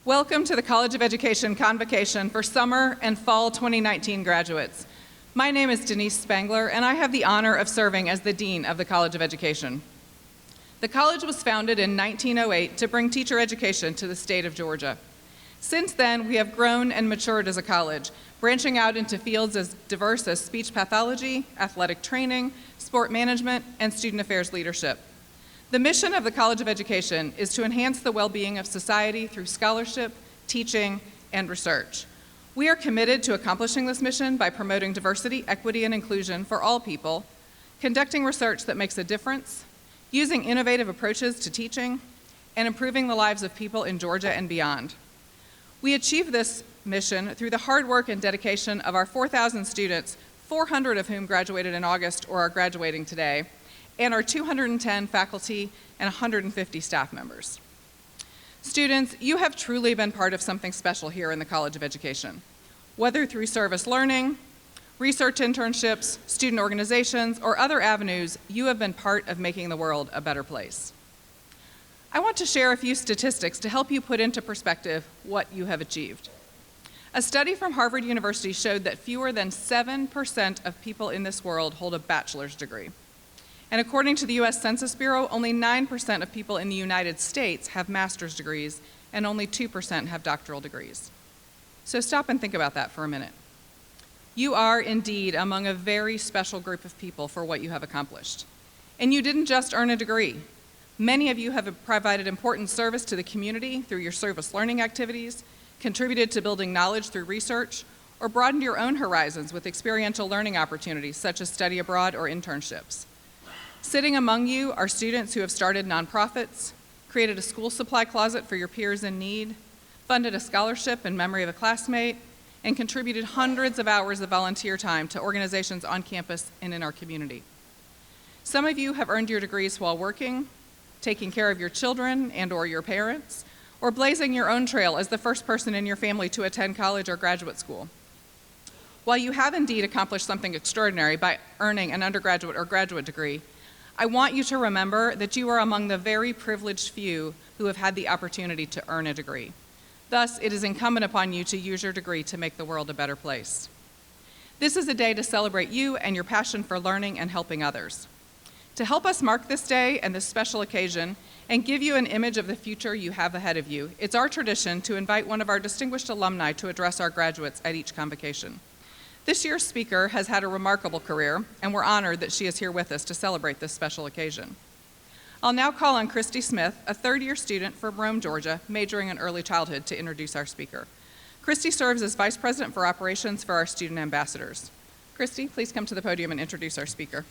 Welcome to the College of Education Convocation for summer and fall 2019 graduates. My name is Denise Spangler, and I have the honor of serving as the Dean of the College of Education. The college was founded in 1908 to bring teacher education to the state of Georgia. Since then, we have grown and matured as a college, branching out into fields as diverse as speech pathology, athletic training, sport management, and student affairs leadership. The mission of the College of Education is to enhance the well-being of society through scholarship, teaching, and research. We are committed to accomplishing this mission by promoting diversity, equity, and inclusion for all people, conducting research that makes a difference, using innovative approaches to teaching, and improving the lives of people in Georgia and beyond. We achieve this mission through the hard work and dedication of our 4,000 students, 400 of whom graduated in August or are graduating today, and our 210 faculty and 150 staff members. Students, you have truly been part of something special here in the College of Education. Whether through service learning, research internships, student organizations, or other avenues, you have been part of making the world a better place. I want to share a few statistics to help you put into perspective what you have achieved. A study from Harvard University showed that fewer than 7% of people in this world hold a bachelor's degree. And according to the US Census Bureau, only 9% of people in the United States have master's degrees, and only 2% have doctoral degrees. So stop and think about that for a minute. You are indeed among a very special group of people for what you have accomplished. And you didn't just earn a degree. Many of you have provided important service to the community through your service learning activities, contributed to building knowledge through research, or broadened your own horizons with experiential learning opportunities such as study abroad or internships. Sitting among you are students who have started nonprofits, created a school supply closet for your peers in need, funded a scholarship in memory of a classmate, and contributed hundreds of hours of volunteer time to organizations on campus and in our community. Some of you have earned your degrees while working, taking care of your children and/or your parents, or blazing your own trail as the first person in your family to attend college or graduate school. While you have indeed accomplished something extraordinary by earning an undergraduate or graduate degree, I want you to remember that you are among the very privileged few who have had the opportunity to earn a degree. Thus, it is incumbent upon you to use your degree to make the world a better place. This is a day to celebrate you and your passion for learning and helping others. To help us mark this day and this special occasion and give you an image of the future you have ahead of you, it's our tradition to invite one of our distinguished alumni to address our graduates at each convocation. This year's speaker has had a remarkable career, and we're honored that she is here with us to celebrate this special occasion. I'll now call on Christy Smith, a third-year student from Rome, Georgia, majoring in early childhood, to introduce our speaker. Christy serves as Vice President for Operations for our student ambassadors. Christy, please come to the podium and introduce our speaker.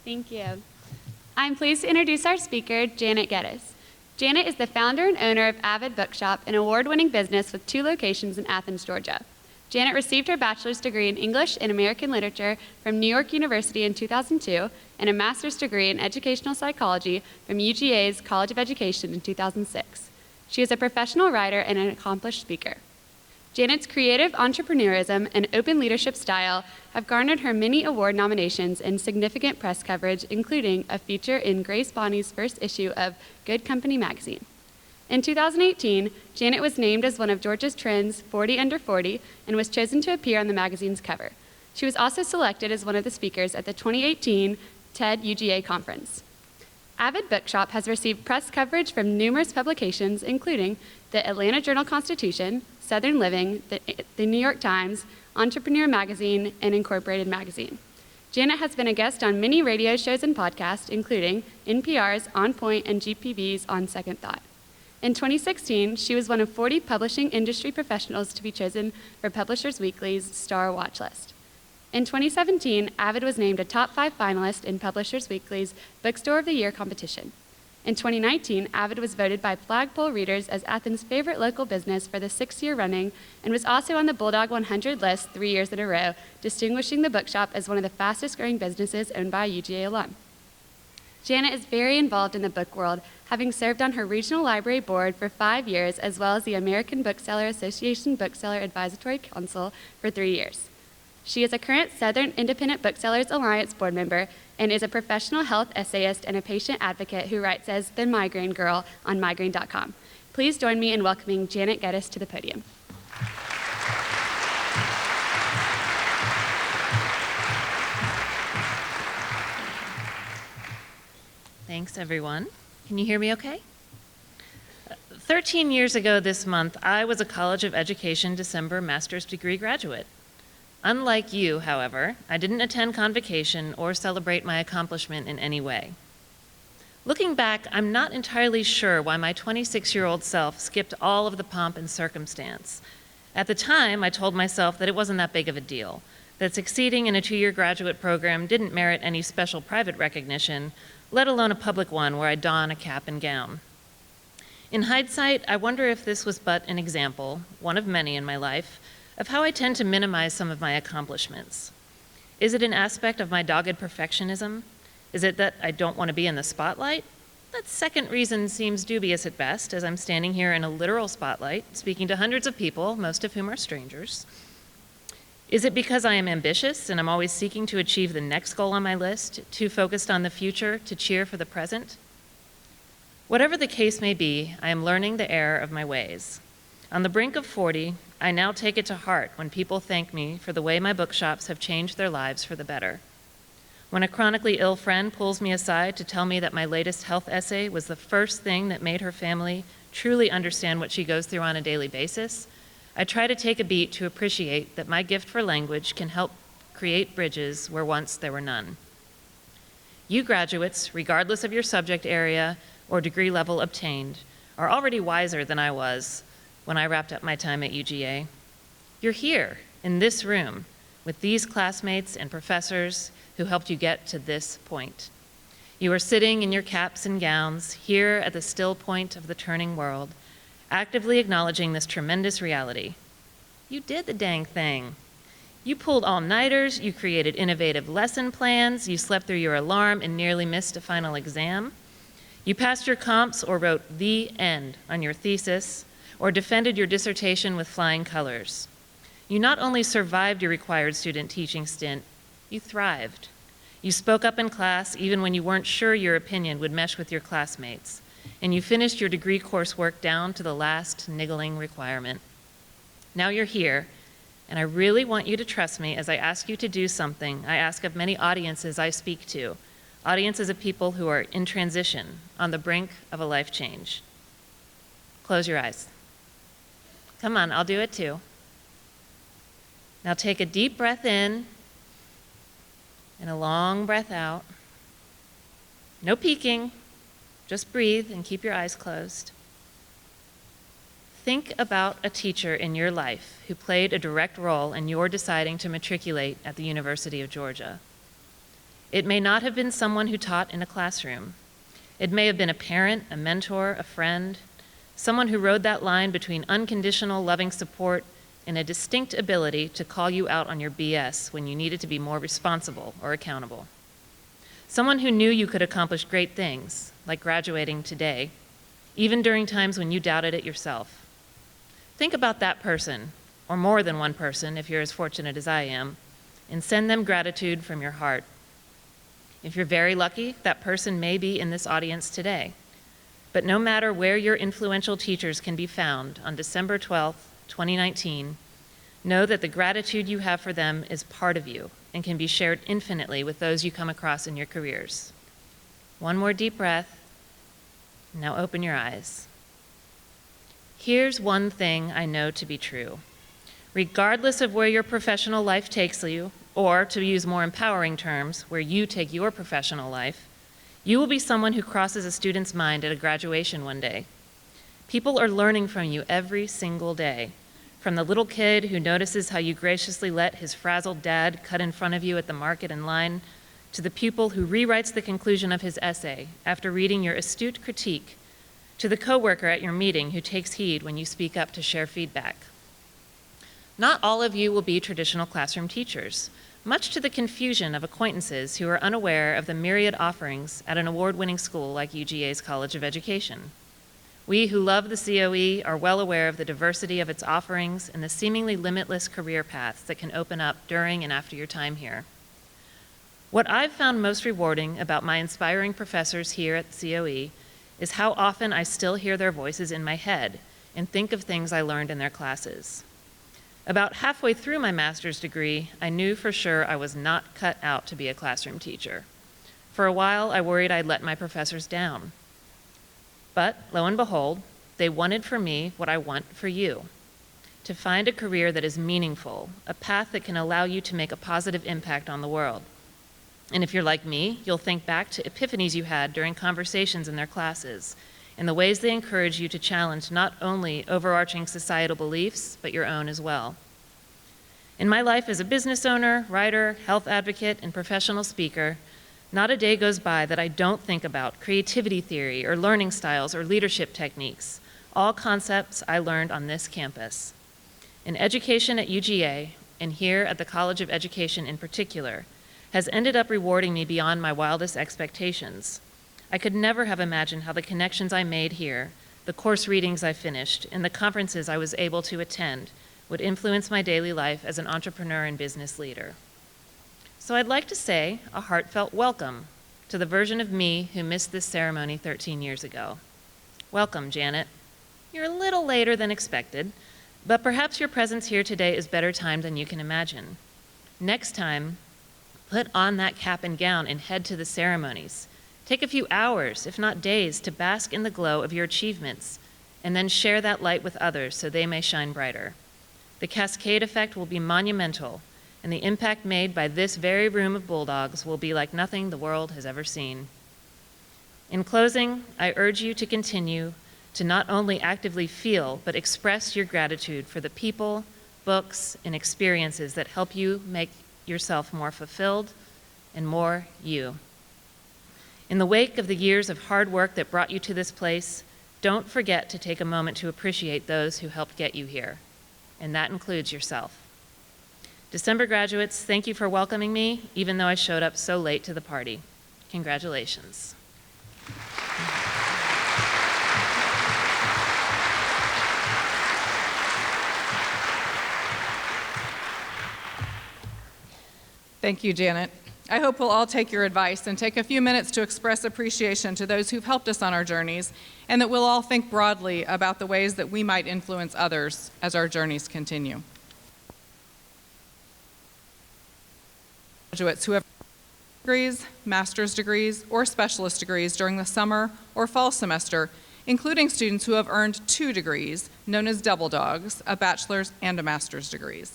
Thank you. I'm pleased to introduce our speaker, Janet Geddes. Janet is the founder and owner of Avid Bookshop, an award-winning business with 2 locations in Athens, Georgia. Janet received her bachelor's degree in English and American Literature from New York University in 2002 and a master's degree in educational psychology from UGA's College of Education in 2006. She is a professional writer and an accomplished speaker. Janet's creative entrepreneurism and open leadership style have garnered her many award nominations and significant press coverage, including a feature in Grace Bonney's first issue of Good Company magazine. In 2018, Janet was named as one of Georgia Trend's 40 Under 40 and was chosen to appear on the magazine's cover. She was also selected as one of the speakers at the 2018 TED UGA conference. Avid Bookshop has received press coverage from numerous publications, including the Atlanta Journal-Constitution, Southern Living, the New York Times, Entrepreneur Magazine, and Incorporated Magazine. Janet has been a guest on many radio shows and podcasts, including NPR's On Point and GPB's On Second Thought. In 2016, she was one of 40 publishing industry professionals to be chosen for Publishers Weekly's Star Watch List. In 2017, Avid was named a top 5 finalist in Publishers Weekly's Bookstore of the Year competition. In 2019, Avid was voted by Flagpole readers as Athens' favorite local business for the 6th year running and was also on the Bulldog 100 list 3 years in a row, distinguishing the bookshop as one of the fastest growing businesses owned by a UGA alum. Janet is very involved in the book world, having served on her regional library board for 5 years, as well as the American Bookseller Association Bookseller Advisory Council for 3 years. She is a current Southern Independent Booksellers Alliance board member and is a professional health essayist and a patient advocate who writes as The Migraine Girl on migraine.com. Please join me in welcoming Janet Geddes to the podium. Thanks, everyone. Can you hear me okay? 13 years ago this month, I was a College of Education December master's degree graduate. Unlike you, however, I didn't attend convocation or celebrate my accomplishment in any way. Looking back, I'm not entirely sure why my 26-year-old self skipped all of the pomp and circumstance. At the time, I told myself that it wasn't that big of a deal, that succeeding in a 2-year graduate program didn't merit any special private recognition, let alone a public one where I don a cap and gown. In hindsight, I wonder if this was but an example, one of many in my life, of how I tend to minimize some of my accomplishments. Is it an aspect of my dogged perfectionism? Is it that I don't want to be in the spotlight? That second reason seems dubious at best, as I'm standing here in a literal spotlight, speaking to hundreds of people, most of whom are strangers. Is it because I am ambitious and I'm always seeking to achieve the next goal on my list, too focused on the future to cheer for the present? Whatever the case may be, I am learning the error of my ways. On the brink of 40, I now take it to heart when people thank me for the way my bookshops have changed their lives for the better. When a chronically ill friend pulls me aside to tell me that my latest health essay was the first thing that made her family truly understand what she goes through on a daily basis, I try to take a beat to appreciate that my gift for language can help create bridges where once there were none. You graduates, regardless of your subject area or degree level obtained, are already wiser than I was when I wrapped up my time at UGA. You're here, in this room, with these classmates and professors who helped you get to this point. You are sitting in your caps and gowns, here at the still point of the turning world, actively acknowledging this tremendous reality. You did the dang thing. You pulled all-nighters, you created innovative lesson plans, you slept through your alarm and nearly missed a final exam. You passed your comps or wrote the end on your thesis, or defended your dissertation with flying colors. You not only survived your required student teaching stint, you thrived. You spoke up in class even when you weren't sure your opinion would mesh with your classmates, and you finished your degree coursework down to the last niggling requirement. Now you're here, and I really want you to trust me as I ask you to do something I ask of many audiences I speak to, audiences of people who are in transition, on the brink of a life change. Close your eyes. Come on, I'll do it too. Now take a deep breath in and a long breath out. No peeking, just breathe and keep your eyes closed. Think about a teacher in your life who played a direct role in your deciding to matriculate at the University of Georgia. It may not have been someone who taught in a classroom. It may have been a parent, a mentor, a friend, someone who rode that line between unconditional loving support and a distinct ability to call you out on your BS when you needed to be more responsible or accountable. Someone who knew you could accomplish great things, like graduating today, even during times when you doubted it yourself. Think about that person, or more than one person if you're as fortunate as I am, and send them gratitude from your heart. If you're very lucky, that person may be in this audience today. But no matter where your influential teachers can be found on December 12th, 2019, know that the gratitude you have for them is part of you and can be shared infinitely with those you come across in your careers. One more deep breath. Now open your eyes. Here's one thing I know to be true. Regardless of where your professional life takes you, or to use more empowering terms, where you take your professional life, you will be someone who crosses a student's mind at a graduation one day. People are learning from you every single day, from the little kid who notices how you graciously let his frazzled dad cut in front of you at the market in line, to the pupil who rewrites the conclusion of his essay after reading your astute critique, to the coworker at your meeting who takes heed when you speak up to share feedback. Not all of you will be traditional classroom teachers, much to the confusion of acquaintances who are unaware of the myriad offerings at an award-winning school like UGA's College of Education. We who love the COE are well aware of the diversity of its offerings and the seemingly limitless career paths that can open up during and after your time here. What I've found most rewarding about my inspiring professors here at the COE is how often I still hear their voices in my head and think of things I learned in their classes. About halfway through my master's degree, I knew for sure I was not cut out to be a classroom teacher. For a while, I worried I'd let my professors down. But lo and behold, they wanted for me what I want for you: to find a career that is meaningful, a path that can allow you to make a positive impact on the world. And if you're like me, you'll think back to epiphanies you had during conversations in their classes and the ways they encourage you to challenge not only overarching societal beliefs, but your own as well. In my life as a business owner, writer, health advocate, and professional speaker, not a day goes by that I don't think about creativity theory or learning styles or leadership techniques, all concepts I learned on this campus. In education at UGA, and here at the College of Education in particular, has ended up rewarding me beyond my wildest expectations. I could never have imagined how the connections I made here, the course readings I finished, and the conferences I was able to attend would influence my daily life as an entrepreneur and business leader. So I'd like to say a heartfelt welcome to the version of me who missed this ceremony 13 years ago. Welcome, Janet. You're a little later than expected, but perhaps your presence here today is better timed than you can imagine. Next time, put on that cap and gown and head to the ceremonies. Take a few hours, if not days, to bask in the glow of your achievements, and then share that light with others so they may shine brighter. The cascade effect will be monumental, and the impact made by this very room of Bulldogs will be like nothing the world has ever seen. In closing, I urge you to continue to not only actively feel, but express your gratitude for the people, books, and experiences that help you make yourself more fulfilled and more you. In the wake of the years of hard work that brought you to this place, don't forget to take a moment to appreciate those who helped get you here, and that includes yourself. December graduates, thank you for welcoming me, even though I showed up so late to the party. Congratulations. Thank you, Janet. I hope we'll all take your advice and take a few minutes to express appreciation to those who've helped us on our journeys, and that we'll all think broadly about the ways that we might influence others as our journeys continue. Graduates who have degrees, master's degrees, or specialist degrees during the summer or fall semester, including students who have earned 2 degrees, known as double dogs, a bachelor's and a master's degree.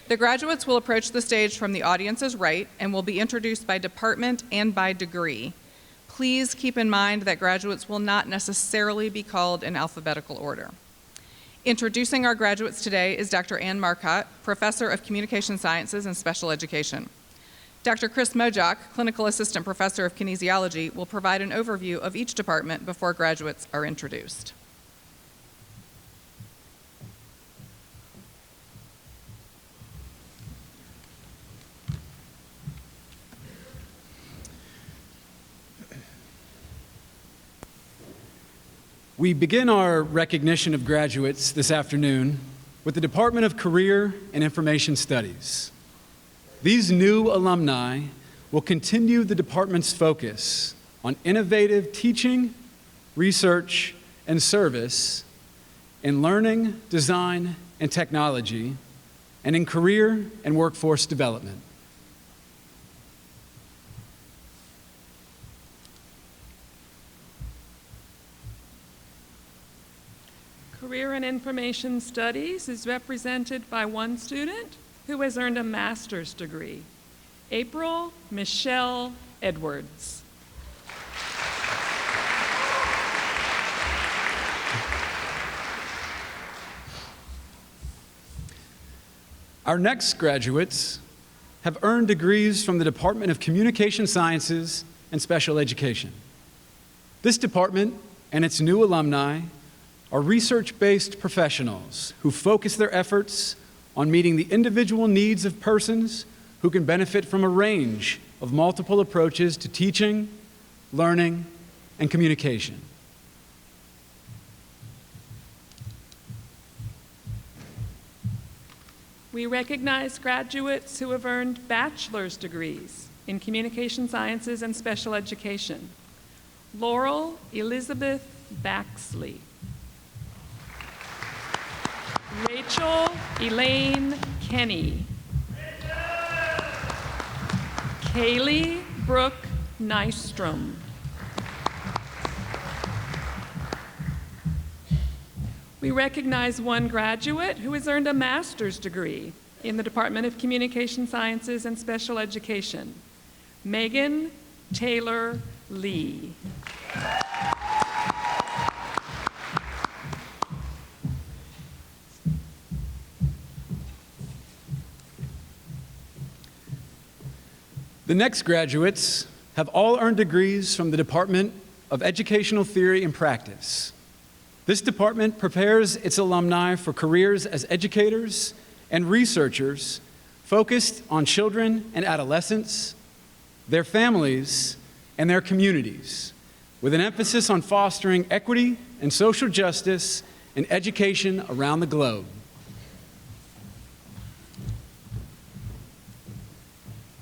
The graduates will approach the stage from the audience's right and will be introduced by department and by degree. Please keep in mind that graduates will not necessarily be called in alphabetical order. Introducing our graduates today is Dr. Ann Marcotte, Professor of Communication Sciences and Special Education. Dr. Chris Mojak, Clinical Assistant Professor of Kinesiology, will provide an overview of each department before graduates are introduced. We begin our recognition of graduates this afternoon with the Department of Career and Information Studies. These new alumni will continue the department's focus on innovative teaching, research, and service in learning, design, and technology, and in career and workforce development. Career and Information Studies is represented by one student who has earned a master's degree, April Michelle Edwards. Our next graduates have earned degrees from the Department of Communication Sciences and Special Education. This department and its new alumni are research-based professionals who focus their efforts on meeting the individual needs of persons who can benefit from a range of multiple approaches to teaching, learning, and communication. We recognize graduates who have earned bachelor's degrees in communication sciences and special education. Laurel Elizabeth Baxley. Rachel Elaine Kenny. Kaylee Brooke Nystrom. We recognize one graduate who has earned a master's degree in the Department of Communication Sciences and Special Education, Megan Taylor Lee. The next graduates have all earned degrees from the Department of Educational Theory and Practice. This department prepares its alumni for careers as educators and researchers focused on children and adolescents, their families, and their communities, with an emphasis on fostering equity and social justice in education around the globe.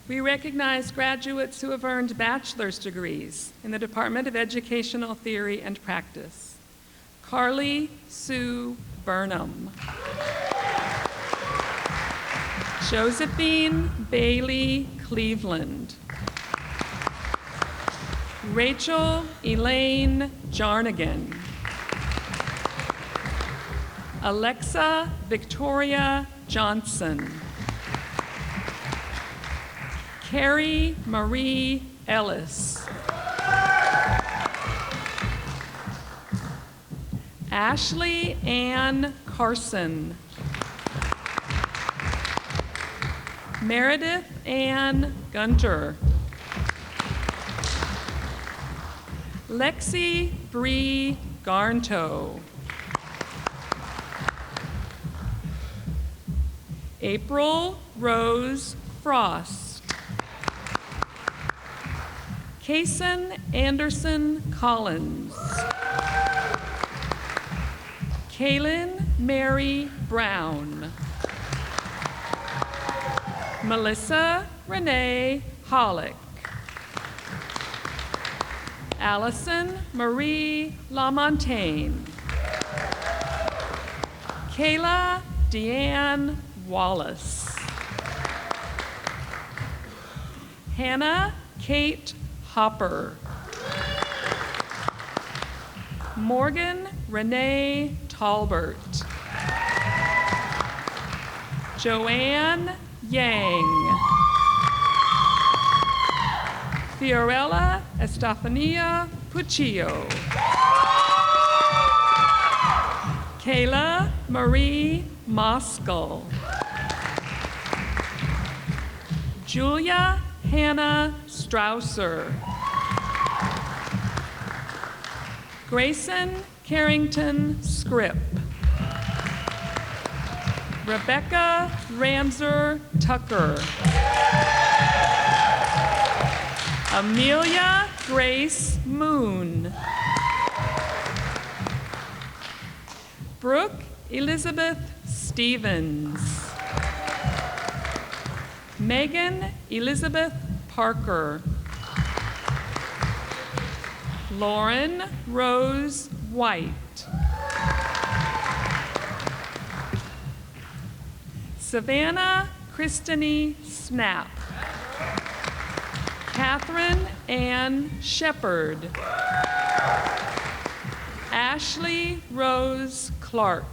We recognize graduates who have earned bachelor's degrees in the Department of Educational Theory and Practice. Carly Sue Burnham. Josephine Bailey Cleveland. Rachel Elaine Jarnigan. Alexa Victoria Johnson. Carrie Marie Ellis. Ashley Ann Carson. Meredith Ann Gunter. Lexi Bree Garnto. April Rose Frost. Kason Anderson Collins. Kaylin Mary Brown. Melissa Renee Hollick. Allison Marie LaMontagne. Kayla Deanne Wallace. Hannah Kate Hopper. Morgan Renee Talbert. Joanne Yang. Fiorella Estefania Puccio. Kayla Marie Moskal. Julia Hannah Strausser. Grayson Carrington Scrip. Rebecca Ramser Tucker. Amelia Grace Moon. Brooke Elizabeth Stevens. Megan Elizabeth Parker. Lauren Rose White. Savannah Christine Snap. Catherine Ann Shepard. Ashley Rose Clark.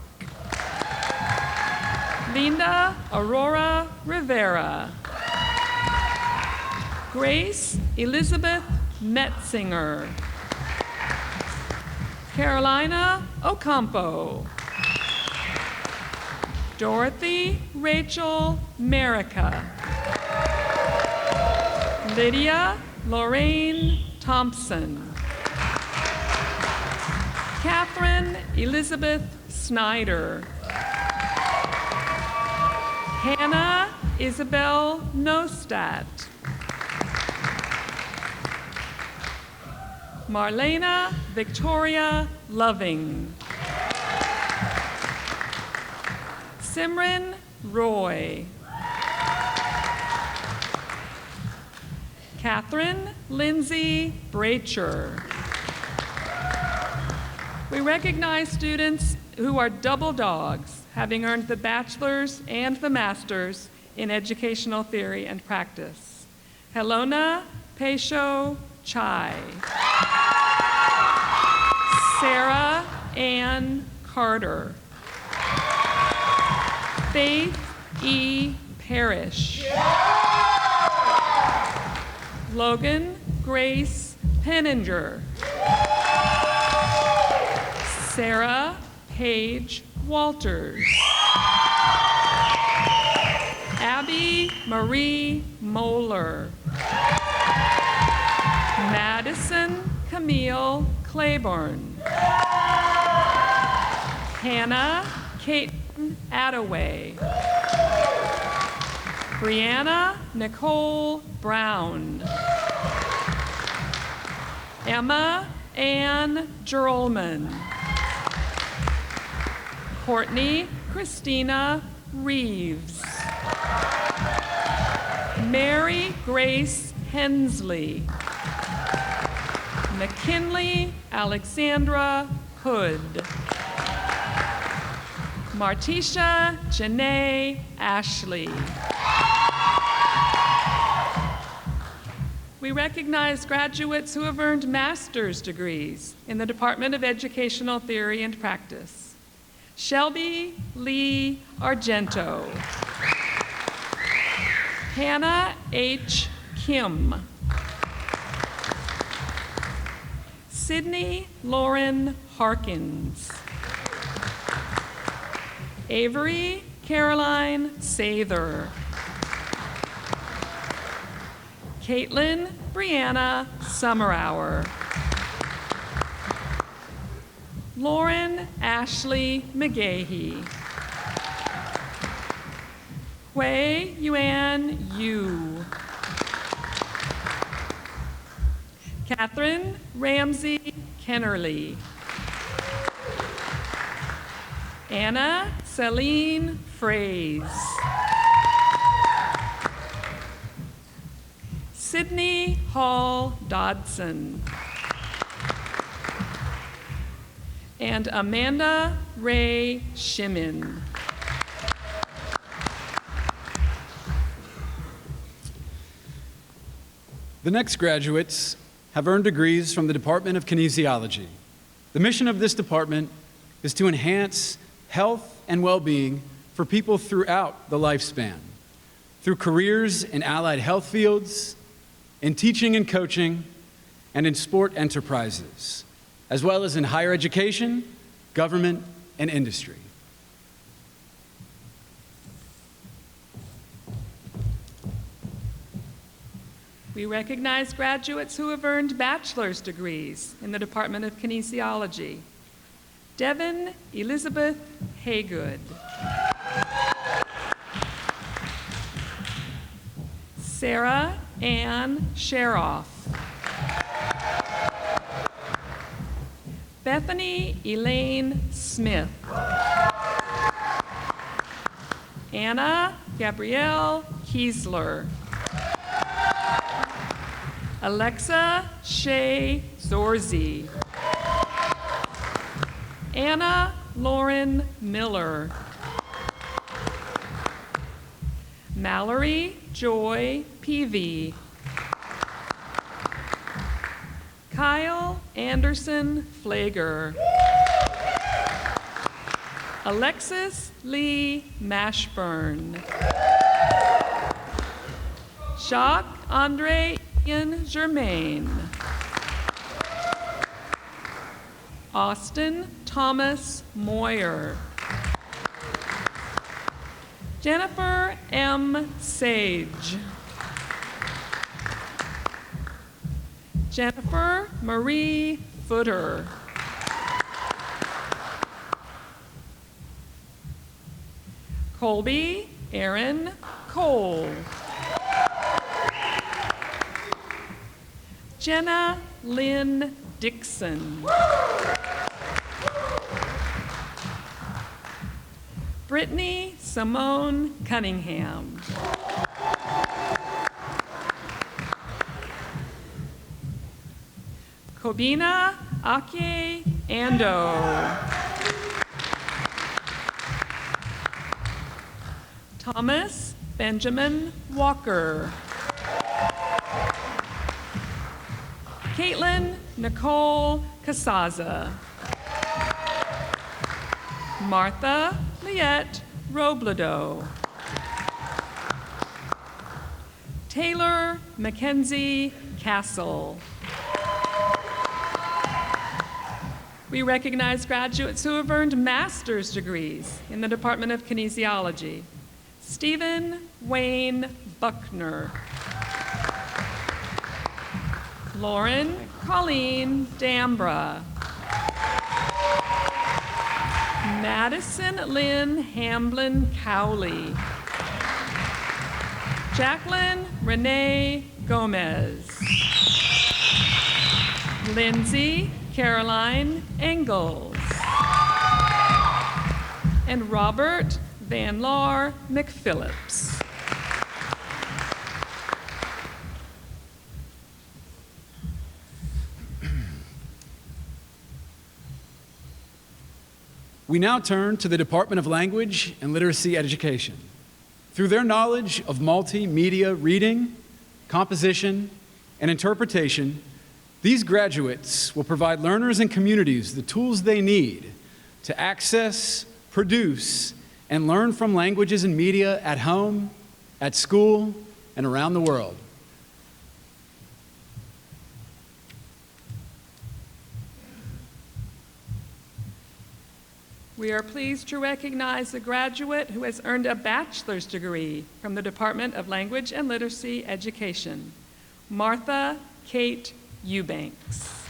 Linda Aurora Rivera. Grace Elizabeth Metzinger. Carolina Ocampo. Dorothy Rachel Merica. Lydia Lorraine Thompson. Catherine Elizabeth Snyder. Hannah Isabel Nostat. Marlena Victoria Loving. Simran Roy. Catherine Lindsay Bracher. We recognize students who are double dogs, having earned the bachelor's and the master's in educational theory and practice. Helona Peisho Chai. Sarah Ann Carter. Faith E. Parrish. Logan Grace Penninger. Sarah Paige Walters. Abby Marie Moeller. Madison Camille Claiborne. Hannah Caton Attaway. Brianna Nicole Brown. Emma Ann Gerlman. Courtney Christina Reeves. Mary Grace Hensley. McKinley Alexandra Hood. Martisha Janae Ashley. We recognize graduates who have earned master's degrees in the Department of Educational Theory and Practice. Shelby Lee Argento. Hannah H. Kim. Sydney Lauren Harkins. Avery Caroline Sather. Caitlin Brianna Summerhour. Lauren Ashley McGahee. Hui Yuan Yu. Catherine Ramsey Kennerly. Anna Celine Fraze. Sydney Hall Dodson. And Amanda Ray Shimin. The next graduates have earned degrees from the Department of Kinesiology. The mission of this department is to enhance health and well-being for people throughout the lifespan, through careers in allied health fields, in teaching and coaching, and in sport enterprises, as well as in higher education, government, and industry. We recognize graduates who have earned bachelor's degrees in the Department of Kinesiology. Devin Elizabeth Haygood. Sarah Ann Sheroff. Bethany Elaine Smith. Anna Gabrielle Kiesler. Alexa Shea Zorzi. Anna Lauren Miller. Mallory Joy Peavy. Kyle Anderson Flager. Alexis Lee Mashburn. Jacques Andre Ian Germain. Austin Thomas Moyer. Jennifer M. Sage. Jennifer Marie Footer. Colby Aaron Cole. Jenna Lynn Dixon. Brittany Simone Cunningham. Kobina Ake Ando. Thomas Benjamin Walker. Caitlin Nicole Casaza. Martha Liette Robledo. Taylor Mackenzie Castle. We recognize graduates who have earned master's degrees in the Department of Kinesiology. Stephen Wayne Buckner. Lauren Colleen Dambra. Madison Lynn Hamblin Cowley. Jacqueline Renee Gomez. Lindsay Caroline Engels. And Robert Van Laar McPhillips. We now turn to the Department of Language and Literacy Education. Through their knowledge of multimedia reading, composition, and interpretation, these graduates will provide learners and communities the tools they need to access, produce, and learn from languages and media at home, at school, and around the world. We are pleased to recognize a graduate who has earned a bachelor's degree from the Department of Language and Literacy Education, Martha Kate Eubanks.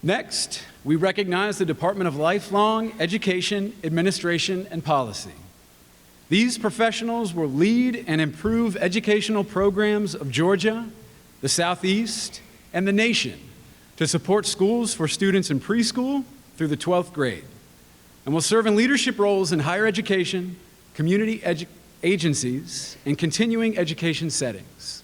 Next, we recognize the Department of Lifelong Education, Administration, and Policy. These professionals will lead and improve educational programs of Georgia, the Southeast, and the nation to support schools for students in preschool through the 12th grade, and will serve in leadership roles in higher education, community agencies, and continuing education settings.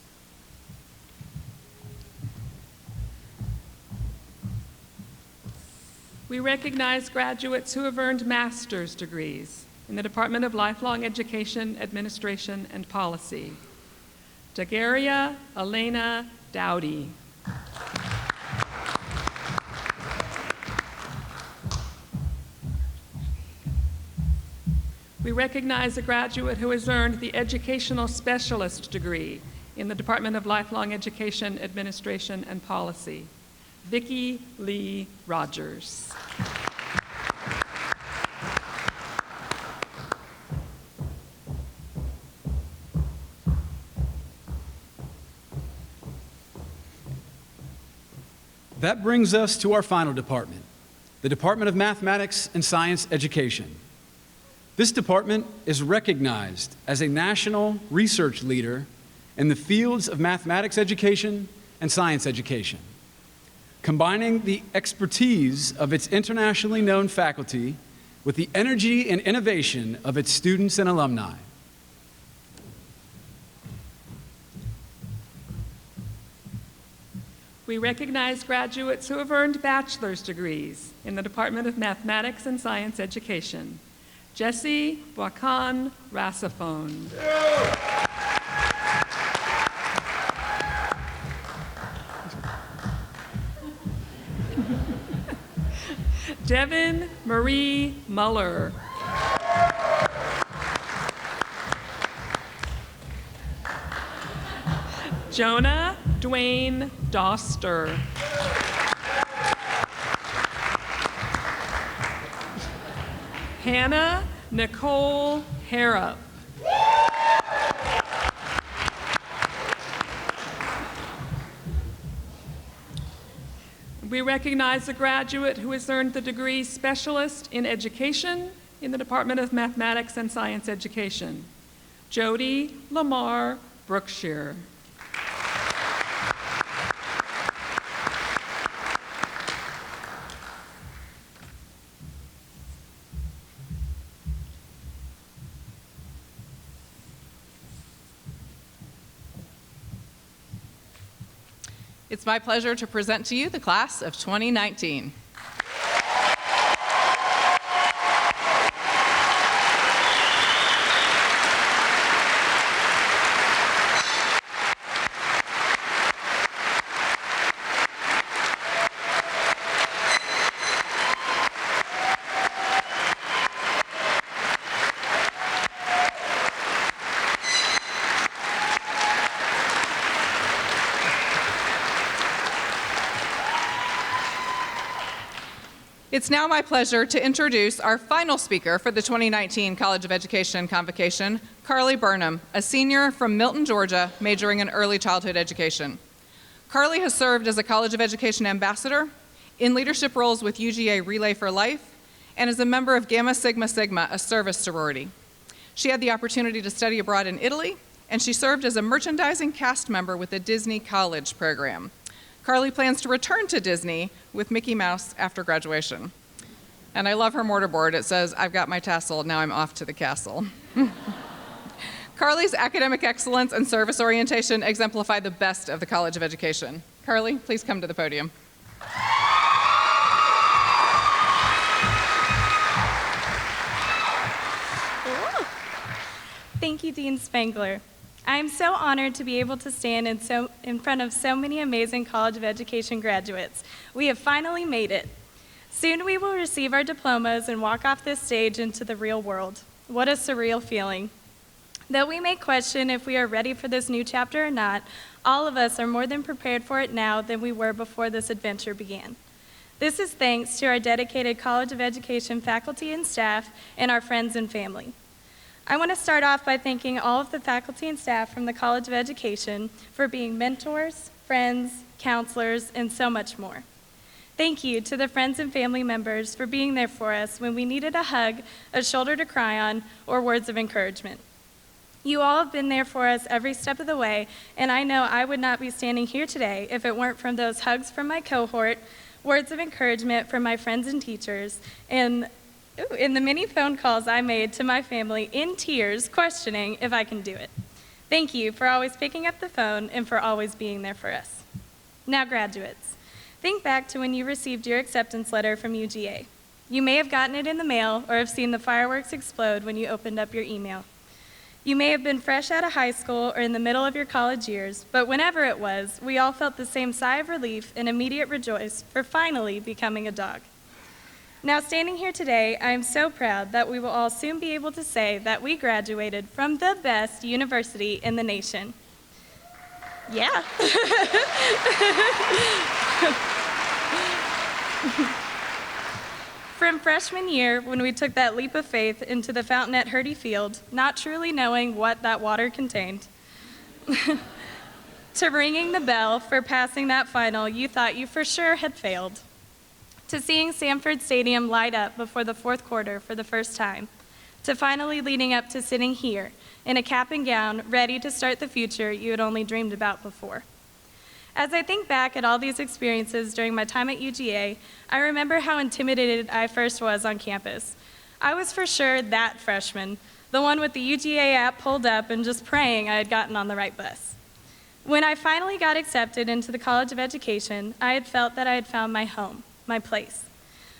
We recognize graduates who have earned master's degrees in the Department of Lifelong Education, Administration, and Policy. Dagaria Elena Dowdy. We recognize a graduate who has earned the Educational Specialist degree in the Department of Lifelong Education, Administration, and Policy. Vicki Lee Rogers. That brings us to our final department, the Department of Mathematics and Science Education. This department is recognized as a national research leader in the fields of mathematics education and science education, combining the expertise of its internationally known faculty with the energy and innovation of its students and alumni. We recognize graduates who have earned bachelor's degrees in the Department of Mathematics and Science Education. Jesse Wakan Rasafone. Devin Marie Muller. Jonah Dwayne Doster. Hannah Nicole Harrop. We recognize a graduate who has earned the degree Specialist in Education in the Department of Mathematics and Science Education, Jody Lamar Brookshire. It's my pleasure to present to you the class of 2019. It's now my pleasure to introduce our final speaker for the 2019 College of Education Convocation, Carly Burnham, a senior from Milton, Georgia, majoring in early childhood education. Carly has served as a College of Education ambassador, in leadership roles with UGA Relay for Life, and as a member of Gamma Sigma Sigma, a service sorority. She had the opportunity to study abroad in Italy, and she served as a merchandising cast member with the Disney College program. Carly plans to return to Disney with Mickey Mouse after graduation. And I love her mortarboard. It says, "I've got my tassel, now I'm off to the castle." Carly's academic excellence and service orientation exemplify the best of the College of Education. Carly, please come to the podium. Thank you, Dean Spangler. I am so honored to be able to stand in front of so many amazing College of Education graduates. We have finally made it. Soon we will receive our diplomas and walk off this stage into the real world. What a surreal feeling. Though we may question if we are ready for this new chapter or not, all of us are more than prepared for it now than we were before this adventure began. This is thanks to our dedicated College of Education faculty and staff and our friends and family. I want to start off by thanking all of the faculty and staff from the College of Education for being mentors, friends, counselors, and so much more. Thank you to the friends and family members for being there for us when we needed a hug, a shoulder to cry on, or words of encouragement. You all have been there for us every step of the way, and I know I would not be standing here today if it weren't from those hugs from my cohort, words of encouragement from my friends and teachers, and in the many phone calls I made to my family in tears questioning if I can do it. Thank you for always picking up the phone and for always being there for us. Now, graduates, think back to when you received your acceptance letter from UGA. You may have gotten it in the mail or have seen the fireworks explode when you opened up your email. You may have been fresh out of high school or in the middle of your college years, but whenever it was, we all felt the same sigh of relief and immediate rejoice for finally becoming a dog. Now, standing here today, I am so proud that we will all soon be able to say that we graduated from the best university in the nation. Yeah. From freshman year, when we took that leap of faith into the fountain at Hurdy Field, not truly knowing what that water contained, to ringing the bell for passing that final you thought you for sure had failed, to seeing Sanford Stadium light up before the fourth quarter for the first time, to finally leading up to sitting here in a cap and gown, ready to start the future you had only dreamed about before. As I think back at all these experiences during my time at UGA, I remember how intimidated I first was on campus. I was for sure that freshman, the one with the UGA app pulled up and just praying I had gotten on the right bus. When I finally got accepted into the College of Education, I had felt that I had found my home, my place.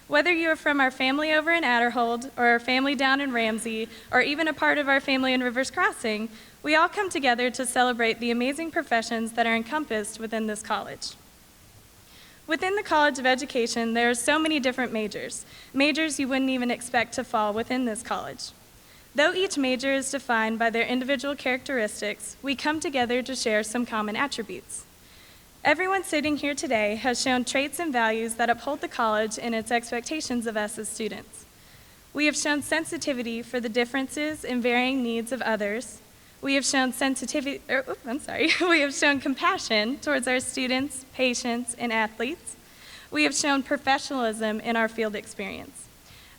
Whether you are from our family over in Adderhold, or our family down in Ramsey, or even a part of our family in Rivers Crossing, we all come together to celebrate the amazing professions that are encompassed within this college. Within the College of Education, there are so many different majors you wouldn't even expect to fall within this college. Though each major is defined by their individual characteristics, we come together to share some common attributes. Everyone sitting here today has shown traits and values that uphold the college and its expectations of us as students. We have shown sensitivity for the differences and varying needs of others. We have shown we have shown compassion towards our students, patients, and athletes. We have shown professionalism in our field experience.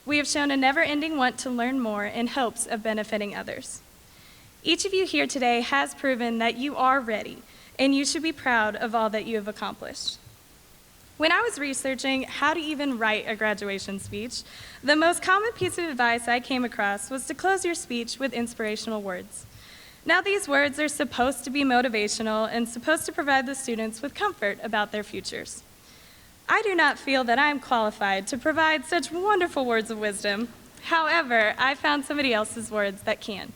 We have shown a never-ending want to learn more in hopes of benefiting others. Each of you here today has proven that you are ready, and you should be proud of all that you have accomplished. When I was researching how to even write a graduation speech, the most common piece of advice I came across was to close your speech with inspirational words. Now, these words are supposed to be motivational and supposed to provide the students with comfort about their futures. I do not feel that I am qualified to provide such wonderful words of wisdom. However, I found somebody else's words that can.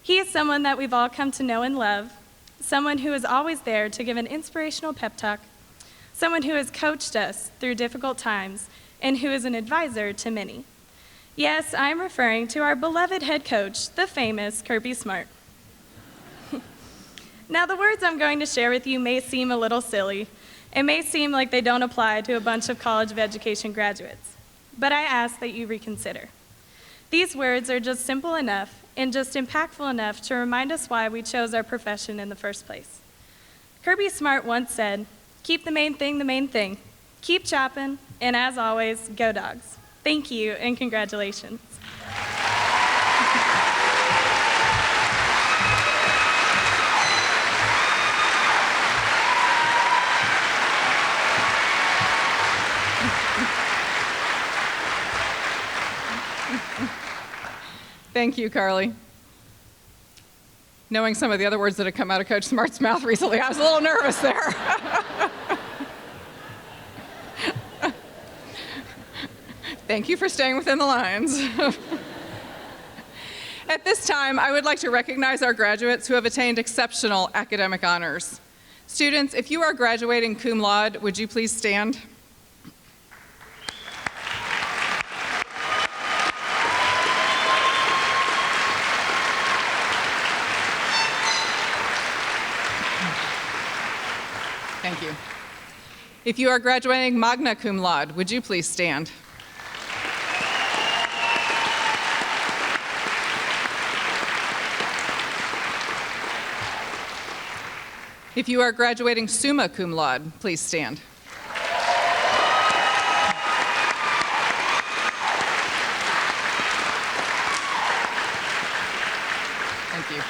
He is someone that we've all come to know and love, someone who is always there to give an inspirational pep talk, someone who has coached us through difficult times, and who is an advisor to many. Yes, I am referring to our beloved head coach, the famous Kirby Smart. Now, the words I'm going to share with you may seem a little silly. It may seem like they don't apply to a bunch of College of Education graduates, but I ask that you reconsider. These words are just simple enough and just impactful enough to remind us why we chose our profession in the first place. Kirby Smart once said, "Keep the main thing the main thing. Keep chopping, and as always, go Dogs." Thank you, and congratulations. Thank you, Carly. Knowing some of the other words that have come out of Coach Smart's mouth recently, I was a little nervous there. Thank you for staying within the lines. At this time, I would like to recognize our graduates who have attained exceptional academic honors. Students, if you are graduating cum laude, would you please stand? Thank you. If you are graduating magna cum laude, would you please stand? If you are graduating summa cum laude, please stand. Thank you.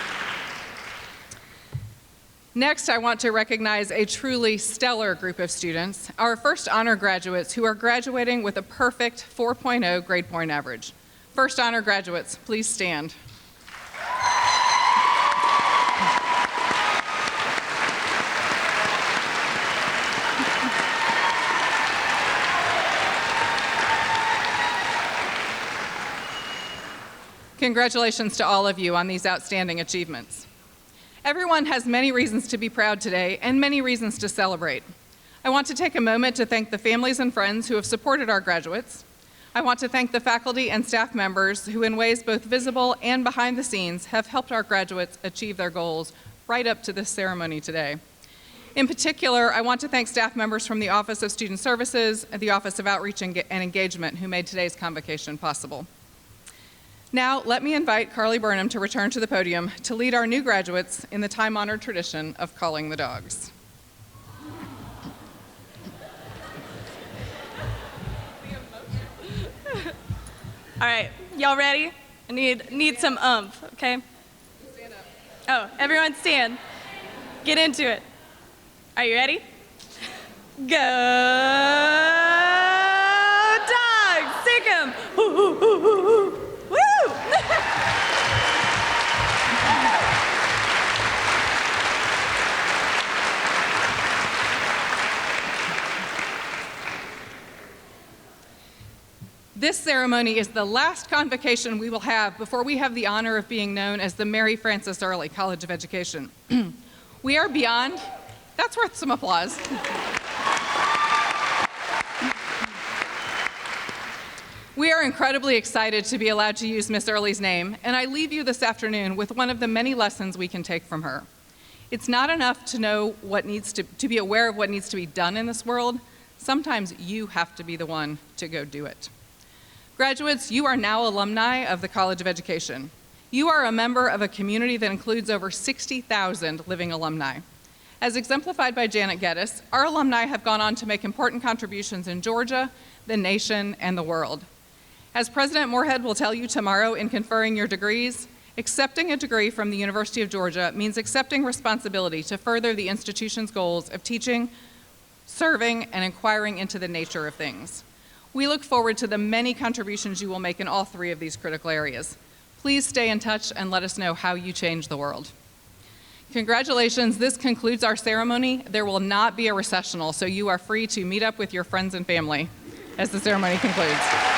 Next, I want to recognize a truly stellar group of students, our first honor graduates who are graduating with a perfect 4.0 grade point average. First honor graduates, please stand. Congratulations to all of you on these outstanding achievements. Everyone has many reasons to be proud today and many reasons to celebrate. I want to take a moment to thank the families and friends who have supported our graduates. I want to thank the faculty and staff members who, in ways both visible and behind the scenes, have helped our graduates achieve their goals right up to this ceremony today. In particular, I want to thank staff members from the Office of Student Services and the Office of Outreach and Engagement who made today's convocation possible. Now, let me invite Carly Burnham to return to the podium to lead our new graduates in the time-honored tradition of calling the dogs. All right, y'all ready? I need some oomph, okay? Stand up. Oh, everyone stand. Get into it. Are you ready? Go Dogs! Sick 'em! Woo! This ceremony is the last convocation we will have before we have the honor of being known as the Mary Frances Early College of Education. We are beyond, that's worth some applause. We are incredibly excited to be allowed to use Miss Early's name, and I leave you this afternoon with one of the many lessons we can take from her. It's not enough to know what needs to be aware of what needs to be done in this world. Sometimes you have to be the one to go do it. Graduates, you are now alumni of the College of Education. You are a member of a community that includes over 60,000 living alumni. As exemplified by Janet Geddes, our alumni have gone on to make important contributions in Georgia, the nation, and the world. As President Moorhead will tell you tomorrow in conferring your degrees, Accepting a degree from the University of Georgia means accepting responsibility to further the institution's goals of teaching, serving, and inquiring into the nature of things. We look forward to the many contributions you will make in all three of these critical areas. Please stay in touch and let us know how you change the world. Congratulations, this concludes our ceremony. There will not be a recessional, so you are free to meet up with your friends and family as the ceremony concludes.